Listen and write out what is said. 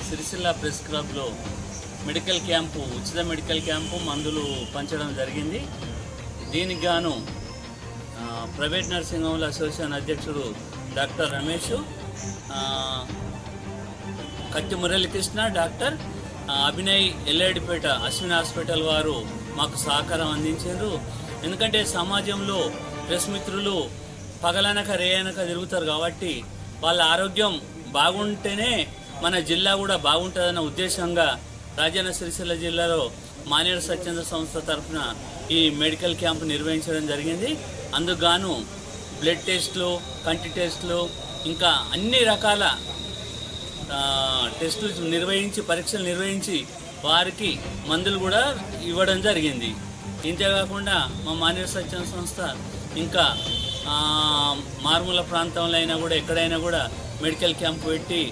Sircilla press క్లబ్లో medical camp, ఉచిత medical camp, మందులు పంచడం జరిగింది. దీనికి గాను ప్రైవేట్ నర్సింగ్ హోమ్ల అసోసియేషన్ అధ్యక్షుడు డాక్టర్ రమేష్, కత్తి మురళీకృష్ణ, డాక్టర్ అభినయ్, ఎల్లేడిపేట అశ్విన్ హాస్పిటల్ వారు మాకు సహకారం అందించారు. ఎందుకంటే సమాజంలో ప్రెస్ మిత్రులు పగలనక రేయనక తిరుగుతారు కాబట్టి వాళ్ళ ఆరోగ్యం బాగుంటేనే మన జిల్లా కూడా బాగుంటుందన్న ఉద్దేశంగా రాజన్న సిరిసిల్ల జిల్లాలో మానేరు స్వచ్ఛంద సంస్థ తరఫున ఈ మెడికల్ క్యాంప్ నిర్వహించడం జరిగింది. అందుకు గాను బ్లడ్ టెస్టులు, కంటి టెస్టులు, ఇంకా అన్ని రకాల టెస్టులు నిర్వహించి, పరీక్షలు నిర్వహించి వారికి మందులు కూడా ఇవ్వడం జరిగింది. ఇంతేకాకుండా మా మానేరు స్వచ్ఛంద సంస్థ ఇంకా మారుమూల ప్రాంతంలో అయినా కూడా ఎక్కడైనా కూడా మెడికల్ క్యాంప్ పెట్టి